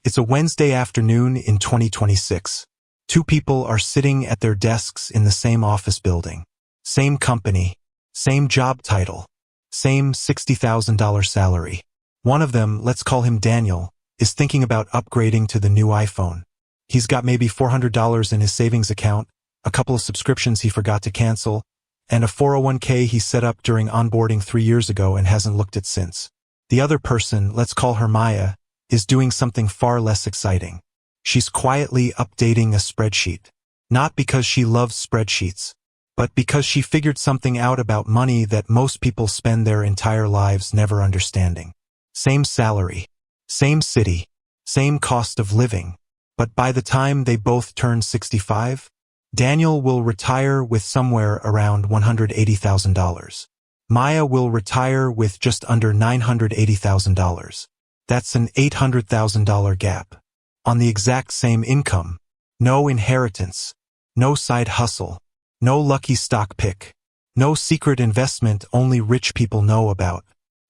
It's a Wednesday afternoon in 2026. Two people are sitting at their desks in the same office building. Same company, same job title, same $60,000 salary. One of them, let's call him Daniel, is thinking about upgrading to the new iPhone. He's got maybe $400 in his savings account, a couple of subscriptions he forgot to cancel, and a 401k he set up during onboarding 3 years ago and hasn't looked at since. The other person, let's call her Maya, is doing something far less exciting. She's quietly updating a spreadsheet. Not because she loves spreadsheets, but because she figured something out about money that most people spend their entire lives never understanding. Same salary, same city, same cost of living, but by the time they both turn 65, Daniel will retire with somewhere around $180,000. Maya will retire with just under $980,000. That's an $800,000 gap. On the exact same income. No inheritance. No side hustle. No lucky stock pick. No secret investment only rich people know about.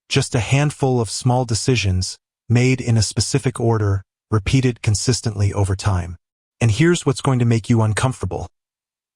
Just a handful of small decisions, made in a specific order, repeated consistently over time. And here's what's going to make you uncomfortable.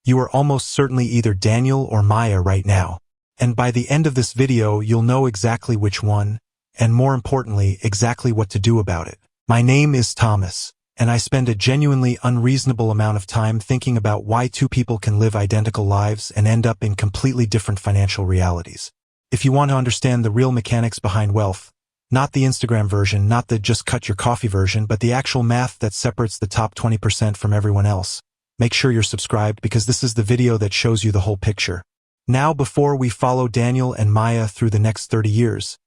You are almost certainly either Daniel or Maya right now. And by the end of this video, you'll know exactly which one, and more importantly, exactly what to do about it. My name is Thomas, and I spend a genuinely unreasonable amount of time thinking about why two people can live identical lives and end up in completely different financial realities. If you want to understand the real mechanics behind wealth, not the Instagram version, not the just cut your coffee version, but the actual math that separates the top 20% from everyone else, make sure you're subscribed because this is the video that shows you the whole picture. Now, before we follow Daniel and Maya through the next 30 years,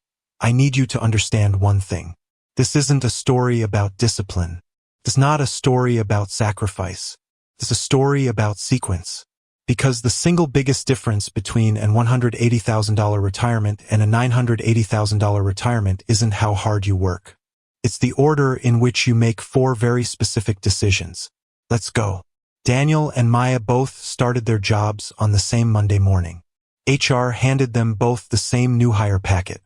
I need you to understand one thing. This isn't a story about discipline. It's not a story about sacrifice. It's a story about sequence. Because the single biggest difference between an $180,000 retirement and a $980,000 retirement isn't how hard you work. It's the order in which you make 4 very specific decisions. Let's go. Daniel and Maya both started their jobs on the same Monday morning. HR handed them both the same new hire packet.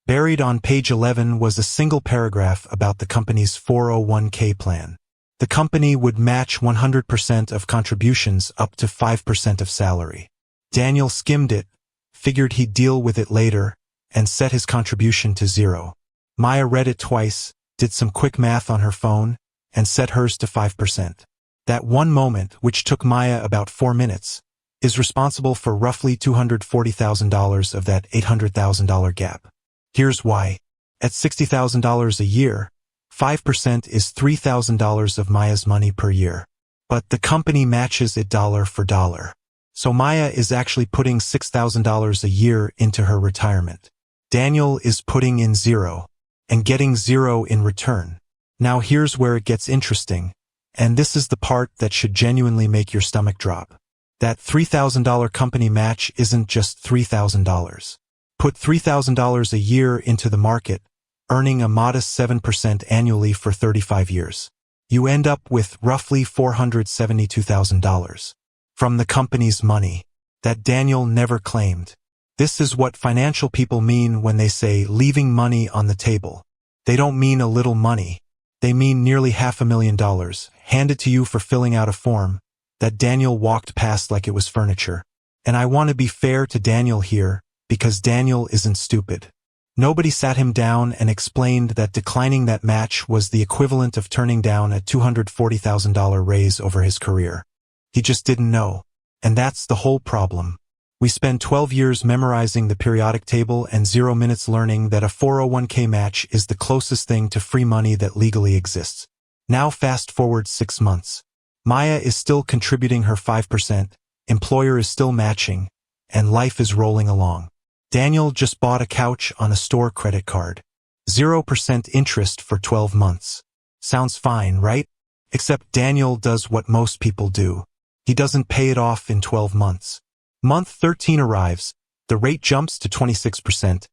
Buried on page 11 was a single paragraph about the company's 401k plan. The company would match 100% of contributions up to 5% of salary. Daniel skimmed it, figured he'd deal with it later, and set his contribution to 0. Maya read it twice, did some quick math on her phone, and set hers to 5%. That one moment, which took Maya about 4 minutes, is responsible for roughly $240,000 of that $800,000 gap. Here's why. At $60,000 a year, 5% is $3,000 of Maya's money per year. But the company matches it dollar for dollar. So Maya is actually putting $6,000 a year into her retirement. Daniel is putting in 0 and getting 0 in return. Now here's where it gets interesting, and this is the part that should genuinely make your stomach drop. That $3,000 company match isn't just $3,000. Put $3,000 a year into the market, earning a modest 7% annually for 35 years. You end up with roughly $472,000 from the company's money that Daniel never claimed. This is what financial people mean when they say leaving money on the table. They don't mean a little money. They mean nearly $500,000 handed to you for filling out a form that Daniel walked past like it was furniture. And I want to be fair to Daniel here, because Daniel isn't stupid. Nobody sat him down and explained that declining that match was the equivalent of turning down a $240,000 raise over his career. He just didn't know. And that's the whole problem. We spend 12 years memorizing the periodic table and 0 minutes learning that a 401k match is the closest thing to free money that legally exists. Now fast forward 6 months. Maya is still contributing her 5%, employer is still matching, and life is rolling along. Daniel just bought a couch on a store credit card. 0% interest for 12 months. Sounds fine, right? Except Daniel does what most people do. He doesn't pay it off in 12 months. Month 13 arrives, the rate jumps to 26%,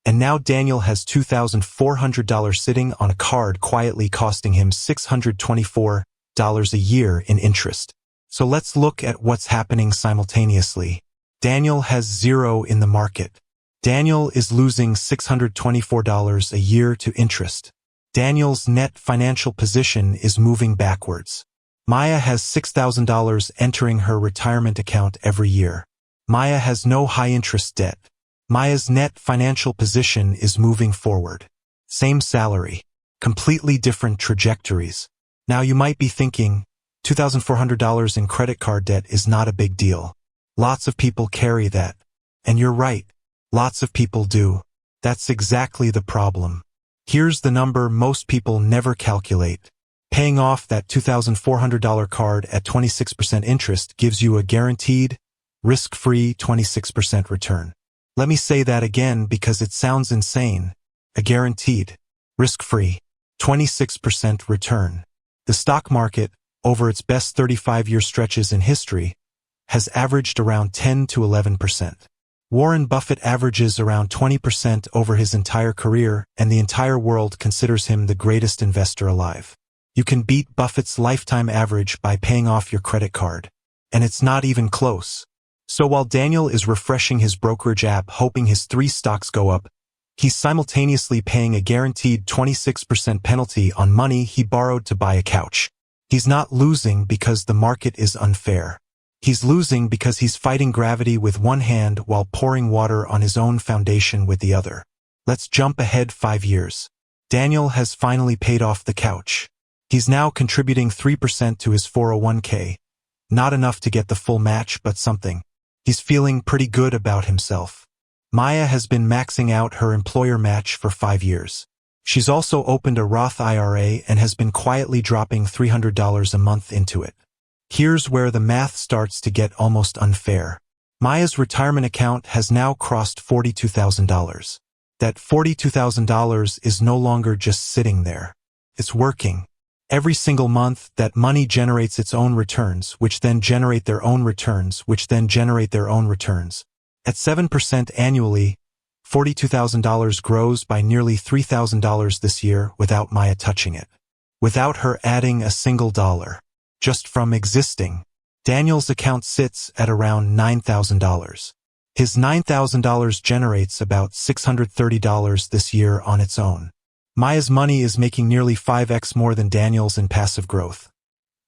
and now Daniel has $2,400 sitting on a card quietly costing him $624 a year in interest. So let's look at what's happening simultaneously. Daniel has 0 in the market. Daniel is losing $624 a year to interest. Daniel's net financial position is moving backwards. Maya has $6,000 entering her retirement account every year. Maya has no high-interest debt. Maya's net financial position is moving forward. Same salary. Completely different trajectories. Now you might be thinking, $2,400 in credit card debt is not a big deal. Lots of people carry that. And you're right. Lots of people do. That's exactly the problem. Here's the number most people never calculate. Paying off that $2,400 card at 26% interest gives you a guaranteed, risk-free 26% return. Let me say that again because it sounds insane. A guaranteed, risk-free, 26% return. The stock market, over its best 35-year stretches in history, has averaged around 10 to 11%. Warren Buffett averages around 20% over his entire career, and the entire world considers him the greatest investor alive. You can beat Buffett's lifetime average by paying off your credit card. And it's not even close. So while Daniel is refreshing his brokerage app hoping his 3 stocks go up, he's simultaneously paying a guaranteed 26% penalty on money he borrowed to buy a couch. He's not losing because the market is unfair. He's losing because he's fighting gravity with one hand while pouring water on his own foundation with the other. Let's jump ahead 5 years. Daniel has finally paid off the couch. He's now contributing 3% to his 401k. Not enough to get the full match, but something. He's feeling pretty good about himself. Maya has been maxing out her employer match for 5 years. She's also opened a Roth IRA and has been quietly dropping $300 a month into it. Here's where the math starts to get almost unfair. Maya's retirement account has now crossed $42,000. That $42,000 is no longer just sitting there. It's working. Every single month, that money generates its own returns, which then generate their own returns, which then generate their own returns. At 7% annually, $42,000 grows by nearly $3,000 this year without Maya touching it. Without her adding a single dollar. Just from existing. Daniel's account sits at around $9,000. His $9,000 generates about $630 this year on its own. Maya's money is making nearly 5x more than Daniel's in passive growth.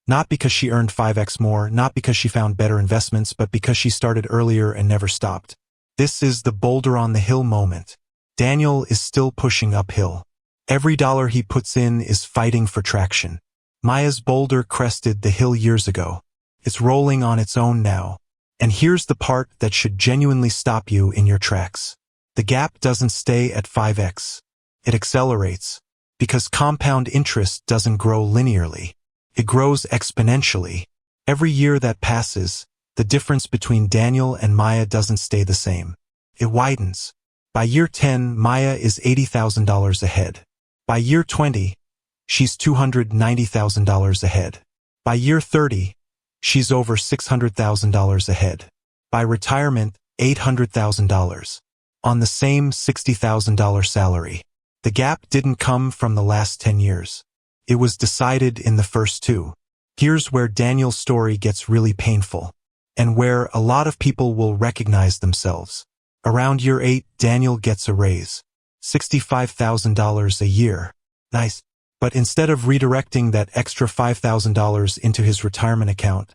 Not because she earned 5x more, not because she found better investments, but because she started earlier and never stopped. This is the boulder on the hill moment. Daniel is still pushing uphill. Every dollar he puts in is fighting for traction. Maya's boulder crested the hill years ago. It's rolling on its own now. And here's the part that should genuinely stop you in your tracks. The gap doesn't stay at 5x. It accelerates. Because compound interest doesn't grow linearly. It grows exponentially. Every year that passes, the difference between Daniel and Maya doesn't stay the same. It widens. By year 10, Maya is $80,000 ahead. By year 20, she's $290,000 ahead. By year 30, she's over $600,000 ahead. By retirement, $800,000. On the same $60,000 salary. The gap didn't come from the last 10 years. It was decided in the first 2. Here's where Daniel's story gets really painful. And where a lot of people will recognize themselves. Around year 8, Daniel gets a raise. $65,000 a year. Nice. But instead of redirecting that extra $5,000 into his retirement account,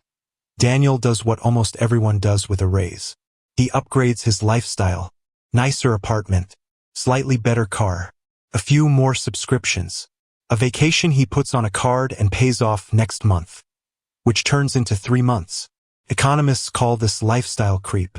Daniel does what almost everyone does with a raise. He upgrades his lifestyle. Nicer apartment. Slightly better car. A few more subscriptions. A vacation he puts on a card and pays off next month. Which turns into 3 months. Economists call this lifestyle creep.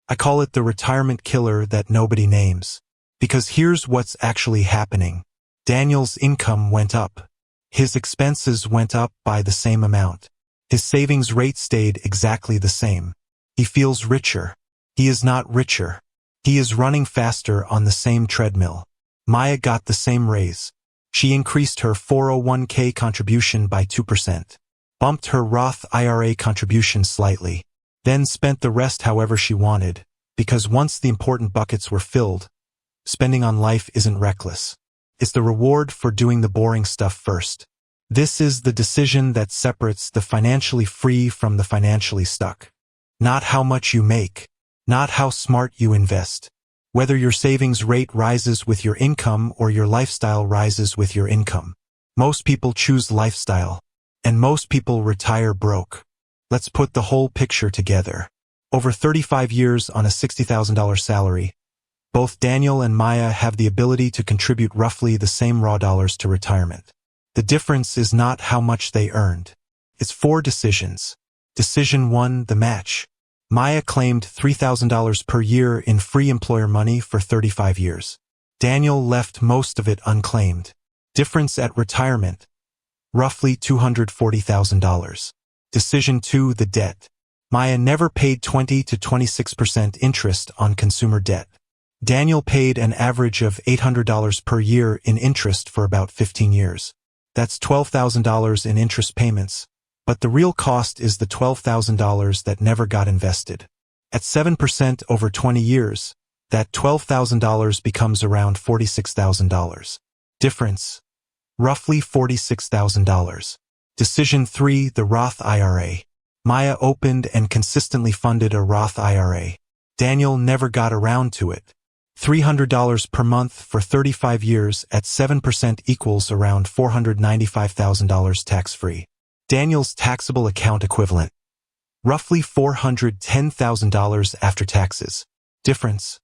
I call it the retirement killer that nobody names. Because here's what's actually happening. Daniel's income went up. His expenses went up by the same amount. His savings rate stayed exactly the same. He feels richer. He is not richer. He is running faster on the same treadmill. Maya got the same raise. She increased her 401k contribution by 2%. Bumped her Roth IRA contribution slightly. Then spent the rest however she wanted. Because once the important buckets were filled, spending on life isn't reckless. It's the reward for doing the boring stuff first. This is the decision that separates the financially free from the financially stuck. Not how much you make. Not how smart you invest. Whether your savings rate rises with your income or your lifestyle rises with your income. Most people choose lifestyle, and most people retire broke. Let's put the whole picture together. Over 35 years on a $60,000 salary, both Daniel and Maya have the ability to contribute roughly the same raw dollars to retirement. The difference is not how much they earned. It's 4 decisions. Decision 1, the match. Maya claimed $3,000 per year in free employer money for 35 years. Daniel left most of it unclaimed. Difference at retirement, roughly $240,000. Decision 2, the debt. Maya never paid 20 to 26% interest on consumer debt. Daniel paid an average of $800 per year in interest for about 15 years. That's $12,000 in interest payments, but the real cost is the $12,000 that never got invested. At 7% over 20 years, that $12,000 becomes around $46,000. Difference, roughly $46,000. Decision 3, the Roth IRA. Maya opened and consistently funded a Roth IRA. Daniel never got around to it. $300 per month for 35 years at 7% equals around $495,000 tax-free. Daniel's taxable account equivalent, roughly $410,000 after taxes. Difference,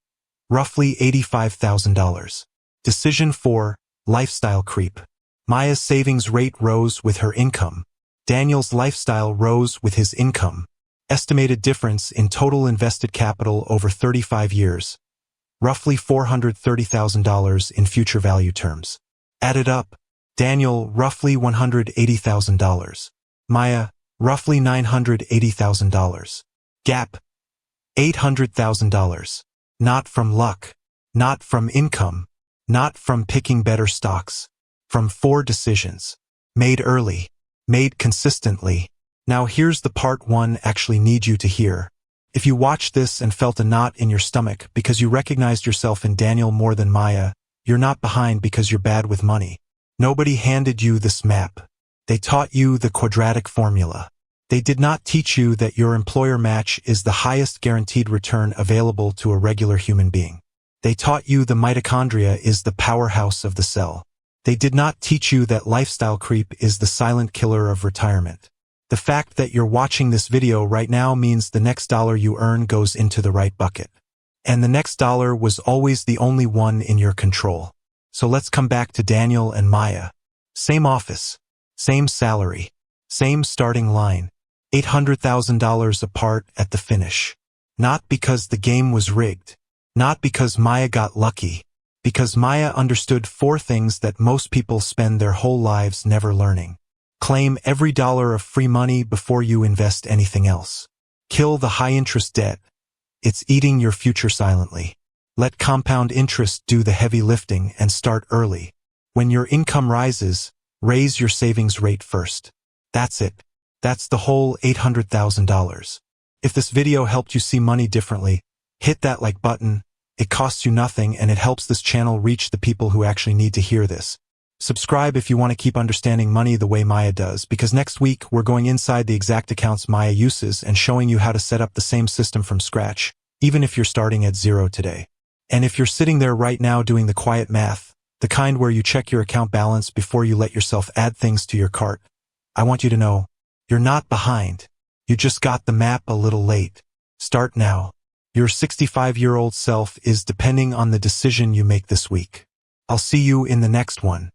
roughly $85,000. Decision 4, lifestyle creep. Maya's savings rate rose with her income. Daniel's lifestyle rose with his income. Estimated difference in total invested capital over 35 years, roughly $430,000 in future value terms. Added up, Daniel, roughly $180,000. Maya, roughly $980,000. Gap, $800,000. Not from luck, not from income, not from picking better stocks. From 4 decisions. Made early, made consistently. Now here's the part 1 actually need you to hear. If you watched this and felt a knot in your stomach because you recognized yourself in Daniel more than Maya, you're not behind because you're bad with money. Nobody handed you this map. They taught you the quadratic formula. They did not teach you that your employer match is the highest guaranteed return available to a regular human being. They taught you the mitochondria is the powerhouse of the cell. They did not teach you that lifestyle creep is the silent killer of retirement. The fact that you're watching this video right now means the next dollar you earn goes into the right bucket. And the next dollar was always the only one in your control. So let's come back to Daniel and Maya. Same office, same salary, same starting line, $800,000 apart at the finish. Not because the game was rigged, not because Maya got lucky, because Maya understood 4 things that most people spend their whole lives never learning. Claim every dollar of free money before you invest anything else. Kill the high-interest debt. It's eating your future silently. Let compound interest do the heavy lifting and start early. When your income rises, raise your savings rate first. That's it. That's the whole $800,000. If this video helped you see money differently, hit that like button. It costs you nothing and it helps this channel reach the people who actually need to hear this. Subscribe if you want to keep understanding money the way Maya does, because next week we're going inside the exact accounts Maya uses and showing you how to set up the same system from scratch, even if you're starting at 0 today. And if you're sitting there right now doing the quiet math, the kind where you check your account balance before you let yourself add things to your cart, I want you to know, you're not behind. You just got the map a little late. Start now. Your 65-year-old self is depending on the decision you make this week. I'll see you in the next one.